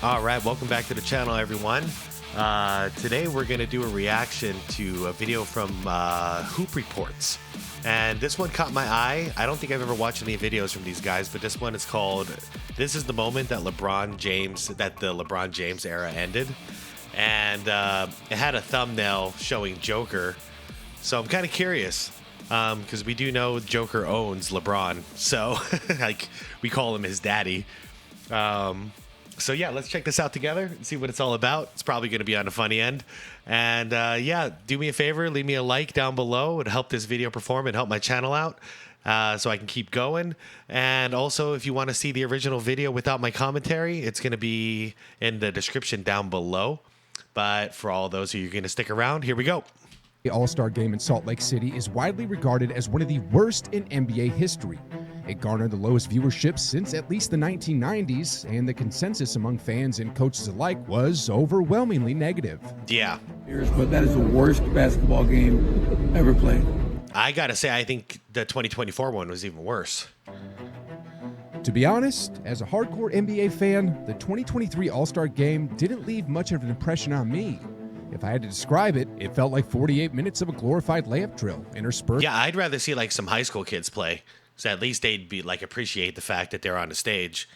All right, welcome back to the channel, everyone. Today we're going to do a reaction to a video from Hoop Reports. And this one caught my eye. I don't think I've ever watched any videos from these guys, but this one is called, This is the Moment That the LeBron James Era Ended. And it had a thumbnail showing Joker. So I'm kind of curious, because we do know Joker owns LeBron. So like we call him his daddy. So yeah, let's check this out together and see what it's all about. It's probably going to be on the funny end. And yeah, do me a favor, leave me a like down below. It would help this video perform and help my channel out so I can keep going. And also, if you want to see the original video without my commentary, it's going to be in the description down below. But for all those of you who are going to stick around, here we go. The All-Star Game in Salt Lake City is widely regarded as one of the worst in NBA history. It garnered the lowest viewership since at least the 1990s, and the consensus among fans and coaches alike was overwhelmingly negative. Yeah. But that is the worst basketball game ever played. I gotta say, I think the 2024 one was even worse. To be honest, as a hardcore NBA fan, the 2023 All-Star Game didn't leave much of an impression on me. If I had to describe it, it felt like 48 minutes of a glorified layup drill, interspersed. Yeah, I'd rather see like some high school kids play. So at least they'd be like appreciate the fact that they're on the stage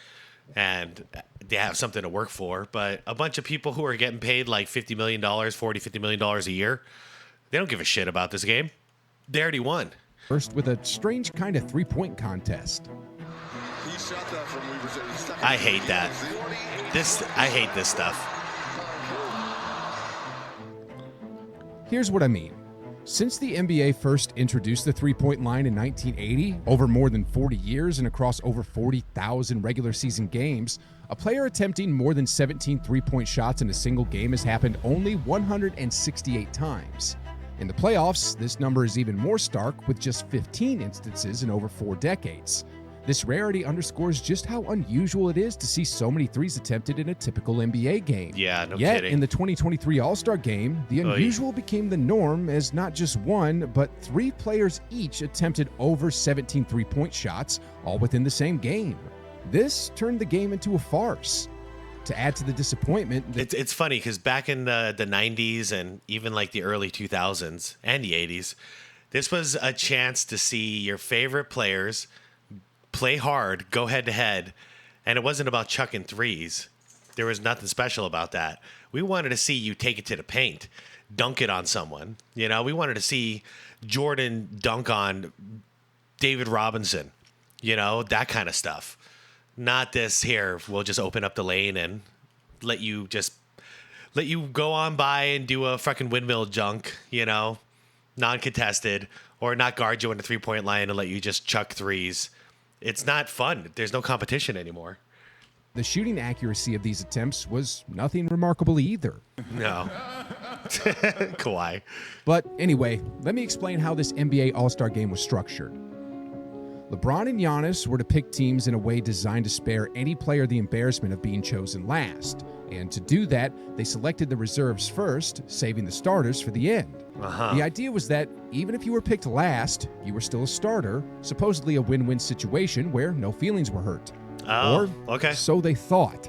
and they have something to work for. But a bunch of people who are getting paid like $50 million, $50 million a year, they don't give a shit about this game. They already won. First with a strange kind of three-point contest. I hate that. I hate this stuff. Here's what I mean. Since the NBA first introduced the three-point line in 1980, over more than 40 years and across over 40,000 regular season games, a player attempting more than 17 three-point shots in a single game has happened only 168 times. In the playoffs, this number is even more stark, with just 15 instances in over 4 decades. This rarity underscores just how unusual it is to see so many threes attempted in a typical NBA game. Yeah, no Yet, kidding. in the 2023 All-Star Game, the unusual became the norm, as not just one, but 3 players each attempted over 17 three-point shots, all within the same game. This turned the game into a farce. To add to the disappointment... It's funny, because back in the 90s and even like the early 2000s and the 80s, this was a chance to see your favorite players play hard, go head to head, and it wasn't about chucking threes. There was nothing special about that. We wanted to see you take it to the paint, dunk it on someone. You know, we wanted to see Jordan dunk on David Robinson, you know, that kind of stuff. Not this here, we'll just open up the lane and let you go on by and do a fucking windmill junk, you know, non-contested, or not guard you on the three-point line and let you just chuck threes. It's not fun. There's no competition anymore. The shooting accuracy of these attempts was nothing remarkable either. No. Kawhi. But anyway, let me explain how this NBA All-Star Game was structured. LeBron and Giannis were to pick teams in a way designed to spare any player the embarrassment of being chosen last. And to do that, they selected the reserves first, saving the starters for the end. The idea was that even if you were picked last, you were still a starter, supposedly a win-win situation where no feelings were hurt. Oh, okay. So they thought.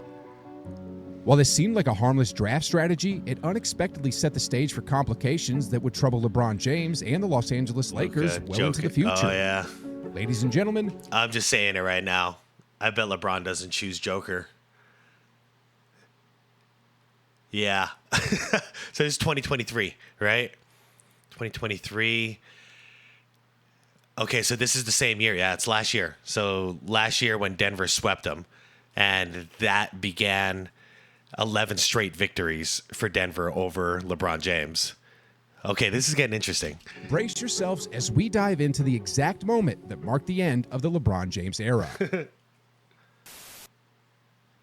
While this seemed like a harmless draft strategy, it unexpectedly set the stage for complications that would trouble LeBron James and the Los Angeles Lakers well into the future. Oh, yeah. Ladies and gentlemen, I'm just saying it right now. I bet LeBron doesn't choose Joker. Yeah. So this is 2023, right? 2023. Okay, so this is the same year. Yeah, it's last year. So last year when Denver swept them, and that began 11 straight victories for Denver over LeBron James. Okay, this is getting interesting. Brace yourselves as we dive into the exact moment that marked the end of the LeBron James era.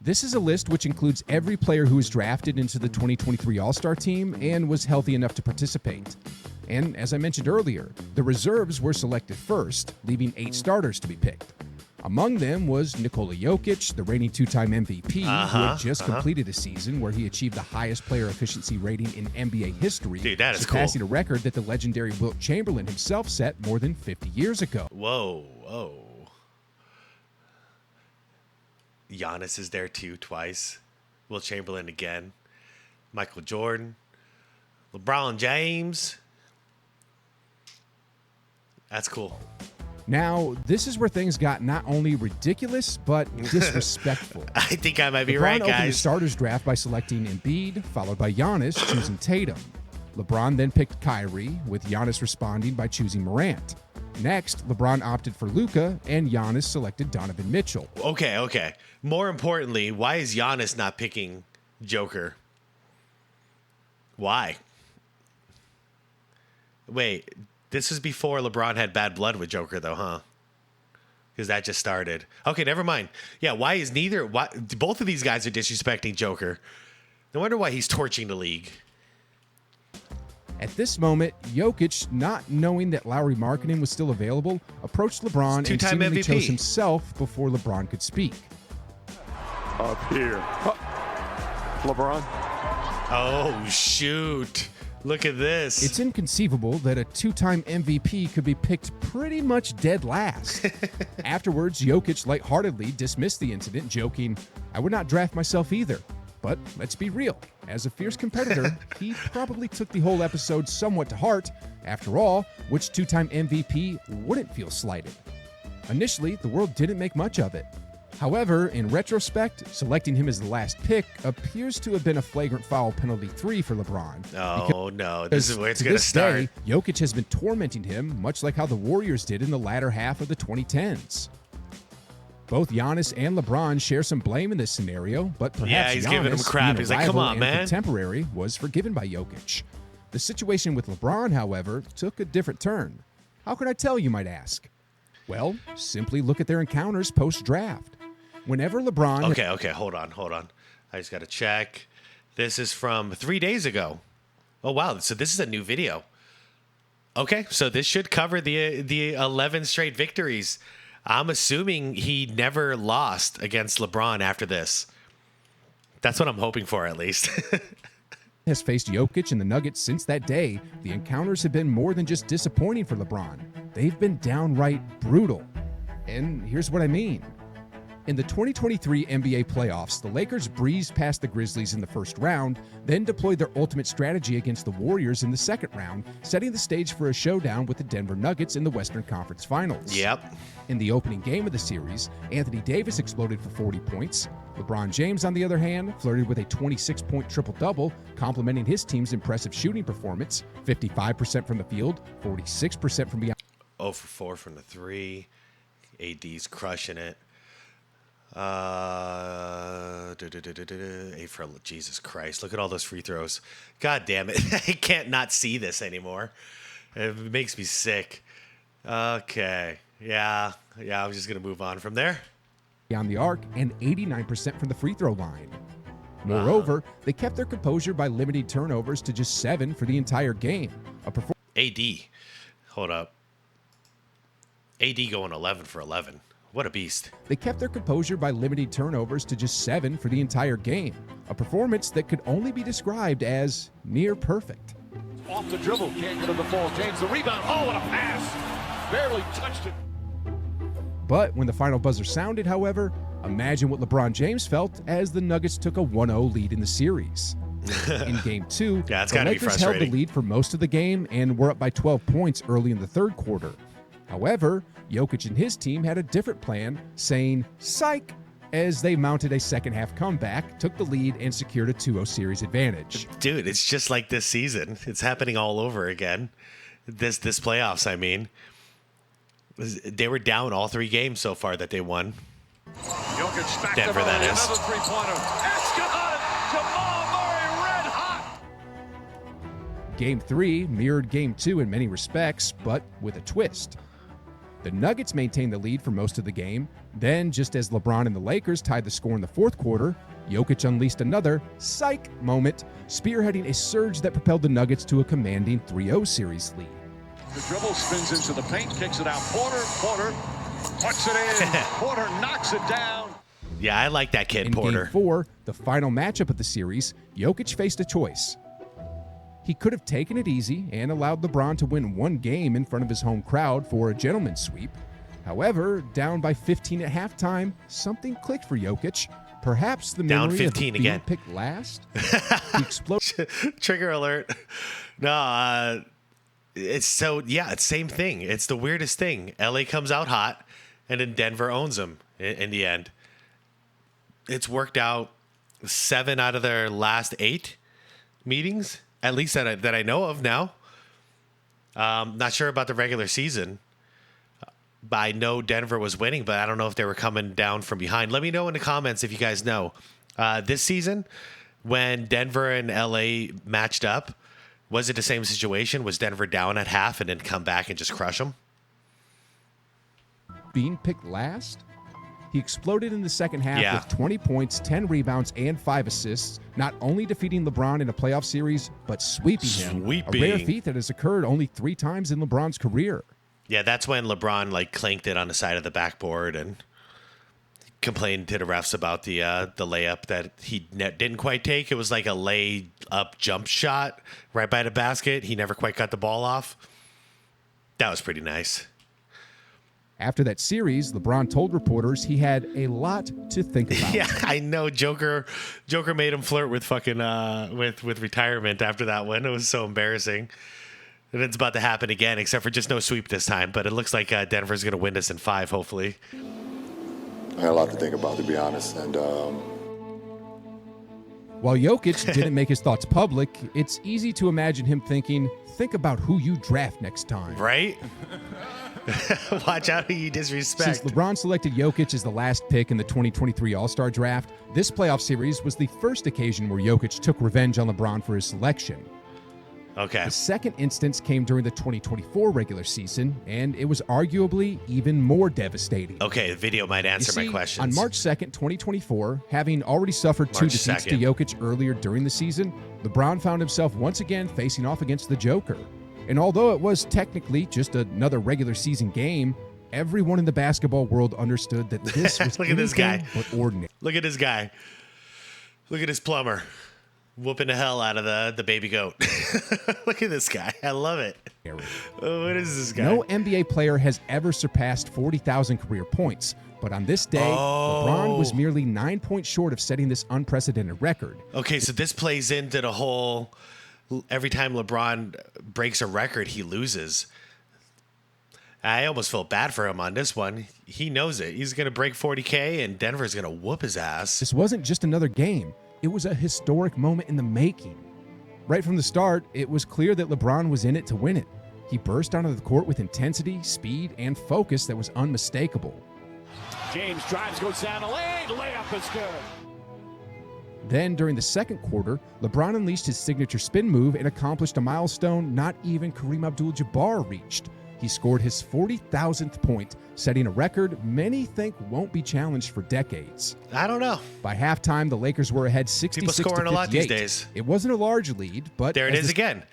This is a list which includes every player who was drafted into the 2023 All-Star team and was healthy enough to participate. And as I mentioned earlier, the reserves were selected first, leaving 8 starters to be picked. Among them was Nikola Jokic, the reigning 2-time MVP, who had just completed a season where he achieved the highest player efficiency rating in NBA history, Dude, that is surpassing cool. a record that the legendary Wilt Chamberlain himself set more than 50 years ago. Whoa, whoa. Giannis is there too, twice. Will Chamberlain again. Michael Jordan. LeBron James. That's cool. Now, this is where things got not only ridiculous, but disrespectful. I think I might be LeBron right, opened the guys. starters draft by selecting Embiid, followed by Giannis, choosing Tatum. LeBron then picked Kyrie, with Giannis responding by choosing Morant. Next, LeBron opted for Luka, and Giannis selected Donovan Mitchell. Okay. More importantly, why is Giannis not picking Joker? Why? Wait, this was before LeBron had bad blood with Joker, though, huh? Because that just started. Okay, never mind. Yeah, why is both of these guys are disrespecting Joker? No wonder why he's torching the league. At this moment, Jokic, not knowing that Lowry Markkanen was still available, approached LeBron and Two-time seemingly MVP. chose himself before LeBron could speak. Up here. LeBron. Oh, shoot. Look at this. It's inconceivable that a two-time MVP could be picked pretty much dead last. Afterwards, Jokic lightheartedly dismissed the incident, joking, "I would not draft myself either. But let's be real. As a fierce competitor, he probably took the whole episode somewhat to heart. After all, which two-time MVP wouldn't feel slighted? Initially, the world didn't make much of it. However, in retrospect, selecting him as the last pick appears to have been a flagrant foul penalty 3 for LeBron. Oh, no. This is where it's going to this start. day, Jokic has been tormenting him, much like how the Warriors did in the latter half of the 2010s. Both Giannis and LeBron share some blame in this scenario, but perhaps Yeah, he's Giannis, giving him crap. being a He's like, "Come rival on, and man." contemporary, was forgiven by Jokic. The situation with LeBron, however, took a different turn. How can I tell, you might ask? Well, simply look at their encounters post-draft. Whenever LeBron... Okay, hold on. I just got to check. This is from 3 days ago. Oh, wow. So this is a new video. Okay, so this should cover the 11 straight victories. I'm assuming he never lost against LeBron after this. That's what I'm hoping for, at least. has faced Jokic and the Nuggets since that day, the encounters have been more than just disappointing for LeBron. They've been downright brutal. And here's what I mean. In the 2023 NBA playoffs, the Lakers breezed past the Grizzlies in the first round, then deployed their ultimate strategy against the Warriors in the second round, setting the stage for a showdown with the Denver Nuggets in the Western Conference Finals. Yep. In the opening game of the series, Anthony Davis exploded for 40 points. LeBron James, on the other hand, flirted with a 26-point triple-double, complementing his team's impressive shooting performance, 55% from the field, 46% from beyond. 0 for 4 from the 3. AD's crushing it. 8 for Jesus Christ. Look at all those free throws. God damn it. I can't not see this anymore. It makes me sick. Okay. Yeah, I'm just going to move on from there. Beyond the arc and 89% from the free throw line. Moreover, they kept their composure by limiting turnovers to just 7 for the entire game. AD. Hold up. AD going 11 for 11. What a beast. They kept their composure by limiting turnovers to just 7 for the entire game, a performance that could only be described as near perfect. Off the dribble, can't get him the ball. James, the rebound. Oh, what a pass. Barely touched it. But when the final buzzer sounded, however, imagine what LeBron James felt as the Nuggets took a 1-0 lead in the series. In Game 2, Yeah, it's the gotta be Lakers held the frustrating. lead for most of the game and were up by 12 points early in the third quarter. However, Jokic and his team had a different plan, saying, "Psych," as they mounted a second-half comeback, took the lead, and secured a 2-0 series advantage. Dude, it's just like this season. It's happening all over again. This playoffs, I mean. They were down all 3 games so far that they won. Jokic smacked Denver, him that early. is. Another three-pointer. It's good. Jamal Murray red hot. Game 3 mirrored Game 2 in many respects, but with a twist. The Nuggets maintained the lead for most of the game. Then, just as LeBron and the Lakers tied the score in the fourth quarter, Jokic unleashed another psych moment, spearheading a surge that propelled the Nuggets to a commanding 3-0 series lead. The dribble spins into the paint, kicks it out. Porter puts it in. Porter knocks it down. Yeah, I like that kid, In Porter. Game 4, the final matchup of the series, Jokic faced a choice. He could have taken it easy and allowed LeBron to win one game in front of his home crowd for a gentleman's sweep. However, down by 15 at halftime, something clicked for Jokic. Perhaps the Down memory 15 of being again. picked last. The Trigger alert. No, it's same thing. It's the weirdest thing. LA comes out hot, and then Denver owns them in the end. It's worked out 7 out of their last 8 meetings, at least that I know of now. Not sure about the regular season. But I know Denver was winning, but I don't know if they were coming down from behind. Let me know in the comments if you guys know. This season, when Denver and LA matched up, was it the same situation? Was Denver down at half and then come back and just crush them? Being picked last? He exploded in the second half Yeah. with 20 points, 10 rebounds, and 5 assists, not only defeating LeBron in a playoff series, but sweeping him. A rare feat that has occurred only 3 times in LeBron's career. Yeah, that's when LeBron clanked it on the side of the backboard and complained to the refs about the layup that he didn't quite take. It was like a lay up jump shot right by the basket. He never quite got the ball off. That was pretty nice. After that series, LeBron told reporters he had a lot to think about. Yeah, I know. Joker made him flirt with fucking with retirement after that one. It was so embarrassing. And it's about to happen again, except for just no sweep this time. But it looks like Denver's going to win this in 5, hopefully. I had a lot to think about, to be honest. And while Jokic didn't make his thoughts public, it's easy to imagine him thinking, think about who you draft next time. Right? Watch out who you disrespect. Since LeBron selected Jokic as the last pick in the 2023 All-Star Draft, this playoff series was the first occasion where Jokic took revenge on LeBron for his selection. Okay. The second instance came during the 2024 regular season, and it was arguably even more devastating. Okay, the video might answer my questions. On March 2nd, 2024, having already suffered 2 defeats to Jokic earlier during the season, LeBron found himself once again facing off against the Joker. And although it was technically just another regular season game, everyone in the basketball world understood that this was Look at this guy. but ordinary. Look at this guy. Look at this plumber. Whooping the hell out of the baby goat. Look at this guy. I love it. Oh, what is this guy? No NBA player has ever surpassed 40,000 career points. But on this day, LeBron was merely 9 points short of setting this unprecedented record. Okay, so this plays into the whole, every time LeBron breaks a record, he loses. I almost feel bad for him on this one. He knows it. He's going to break 40K, and Denver's going to whoop his ass. This wasn't just another game. It was a historic moment in the making. Right from the start, it was clear that LeBron was in it to win it. He burst onto the court with intensity, speed, and focus that was unmistakable. James drives, goes down the lane. Layup is good. Then, during the second quarter, LeBron unleashed his signature spin move and accomplished a milestone not even Kareem Abdul-Jabbar reached. He scored his 40,000th point, setting a record many think won't be challenged for decades. I don't know. By halftime, the Lakers were ahead 66 People scoring to 58. a lot these days. It wasn't a large lead, but there it is again.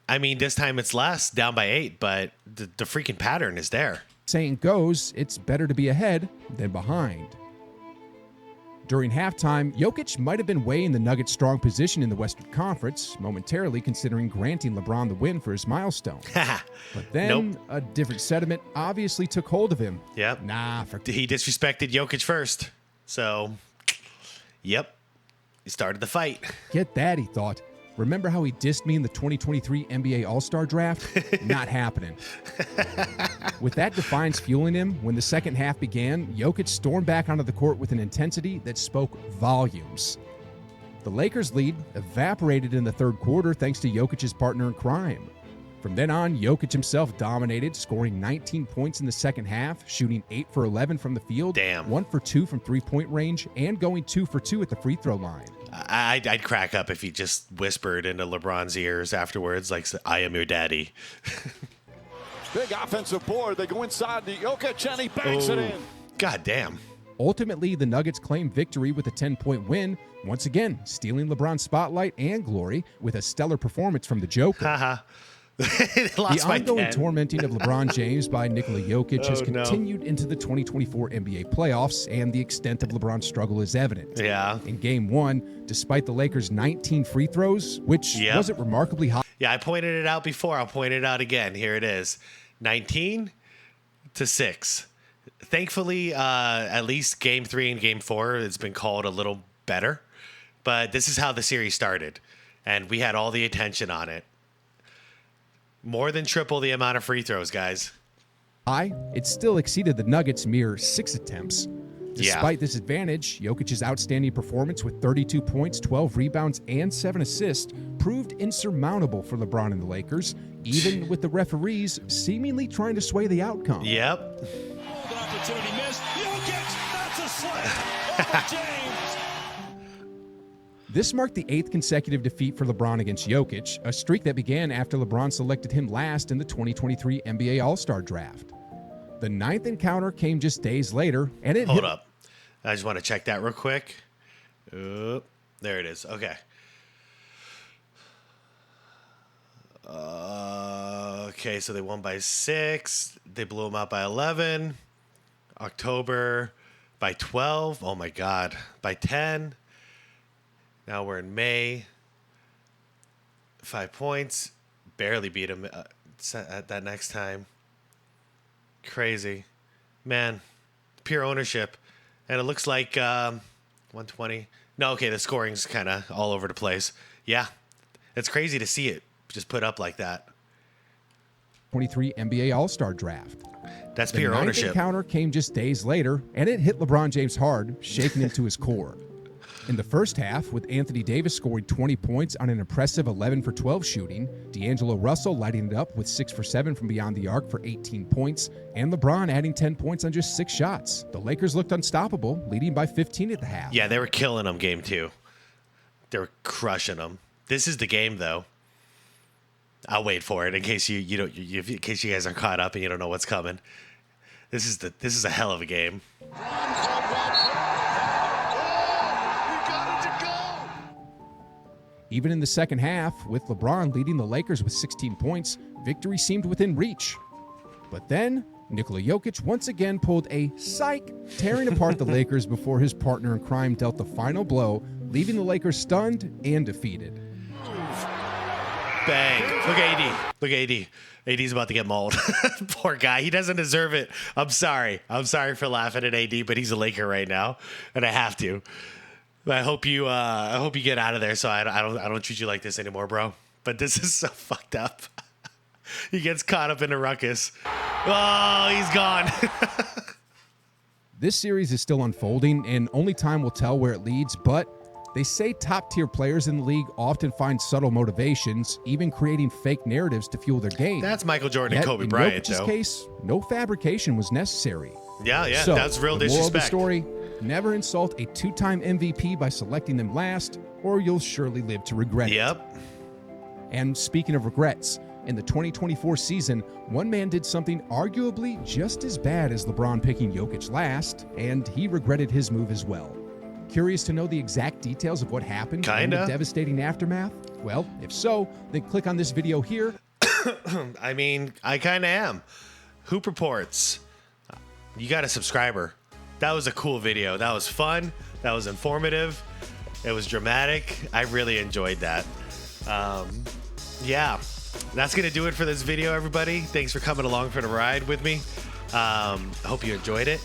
I mean, this time it's less, down by 8, but the freaking pattern is there. Saying goes, it's better to be ahead than behind. During halftime, Jokic might have been way in the Nuggets' strong position in the Western Conference, momentarily considering granting LeBron the win for his milestone. But then a different sentiment obviously took hold of him. Yep. He disrespected Jokic first. So, yep. He started the fight. Get that, he thought. Remember how he dissed me in the 2023 NBA All-Star Draft? Not happening. With that defiance fueling him, when the second half began, Jokic stormed back onto the court with an intensity that spoke volumes. The Lakers' lead evaporated in the third quarter thanks to Jokic's partner in crime. From then on, Jokic himself dominated, scoring 19 points in the second half, shooting 8 for 11 from the field, 1 for 2 from three-point range, and going 2 for 2 at the free throw line. I'd crack up if he just whispered into LeBron's ears afterwards, like, I am your daddy. Big offensive board. They go inside the Jokic, and he banks it in. God damn. Ultimately, the Nuggets claimed victory with a 10-point win, once again stealing LeBron's spotlight and glory with a stellar performance from the Joker. The ongoing tormenting of LeBron James by Nikola Jokic has continued into the 2024 NBA playoffs, and the extent of LeBron's struggle is evident. Yeah. In Game 1, despite the Lakers' 19 free throws, which wasn't remarkably high. Yeah, I pointed it out before. I'll point it out again. Here it is. 19 to 6. Thankfully, at least Game 3 and Game 4 has been called a little better. But this is how the series started. And we had all the attention on it. More than triple the amount of free throws, guys. It still exceeded the Nuggets' mere 6 attempts. Despite this advantage, Jokic's outstanding performance with 32 points, 12 rebounds, and 7 assists proved insurmountable for LeBron and the Lakers, even with the referees seemingly trying to sway the outcome. Yep. Golden opportunity missed. Jokic, that's a slam over James. This marked the 8th consecutive defeat for LeBron against Jokic, a streak that began after LeBron selected him last in the 2023 NBA All-Star Draft. The 9th encounter came just days later, and it Hold up. I just want to check that real quick. There it is. Okay. Okay, so they won by 6. They blew them out by 11. October by 12. Oh, my God. By 10. Now we're in May. 5 points. Barely beat them at that next time. Crazy. Man, pure ownership. And it looks like 120. No, okay, the scoring's kind of all over the place. Yeah, it's crazy to see it just put up like that. 23 NBA All-Star Draft. That's The pure 9th ownership. encounter came just days later, and it hit LeBron James hard, shaking him to his core. In the first half, with Anthony Davis scoring 20 points on an impressive 11 for 12 shooting, D'Angelo Russell lighting it up with 6 for 7 from beyond the arc for 18 points, and LeBron adding 10 points on just 6 shots. The Lakers looked unstoppable, leading by 15 at the half. Yeah, they were killing them game 2. They were crushing them. This is the game, though. I'll wait for it in case in case you guys are caught up and you don't know what's coming. This is a hell of a game. Even in the second half, with LeBron leading the Lakers with 16 points, victory seemed within reach. But then, Nikola Jokic once again pulled a psych, tearing apart the Lakers before his partner in crime dealt the final blow, leaving the Lakers stunned and defeated. Bang. Look at AD. Look at AD. AD's about to get mauled. Poor guy. He doesn't deserve it. I'm sorry. I'm sorry for laughing at AD, but he's a Laker right now, and I have to. I hope you get out of there so I don't treat you like this anymore, bro. But this is so fucked up. He gets caught up in a ruckus. Oh, he's gone. This series is still unfolding, and only time will tell where it leads, but they say top-tier players in the league often find subtle motivations, even creating fake narratives to fuel their game. That's Michael Jordan and Yet, Kobe in Bryant, Jokic's though. case, no fabrication was necessary. Yeah, So, that's real the moral of the disrespect. story, never insult a 2-time MVP by selecting them last, or you'll surely live to regret it. Yep. And speaking of regrets, in the 2024 season, one man did something arguably just as bad as LeBron picking Jokic last, and he regretted his move as well. Curious to know the exact details of what happened and the Kinda. devastating aftermath? Well, if so, then click on this video here. I mean, I kind of am. Hoop Reports. You got a subscriber. That was a cool video. That was fun. That was informative. It was dramatic. I really enjoyed that. Yeah, that's going to do it for this video, everybody. Thanks for coming along for the ride with me. I hope you enjoyed it.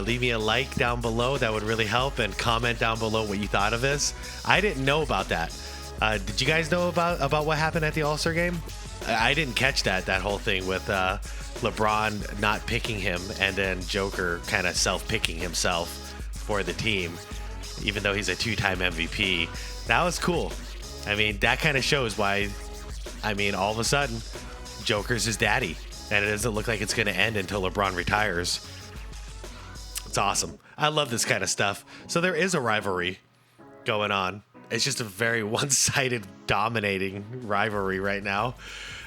Leave me a like down below. That would really help. And comment down below what you thought of this. I didn't know about that. Did you guys know about what happened at the All-Star game? I didn't catch that whole thing with LeBron not picking him and then Joker kind of self-picking himself for the team, even though he's a 2-time MVP. That was cool. I mean, that kind of shows why, all of a sudden, Joker's his daddy. And it doesn't look like it's going to end until LeBron retires. It's awesome. I love this kind of stuff. So there is a rivalry going on. It's just a very one-sided, dominating rivalry right now.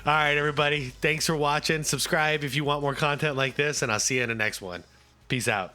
All right, everybody. Thanks for watching. Subscribe if you want more content like this, and I'll see you in the next one. Peace out.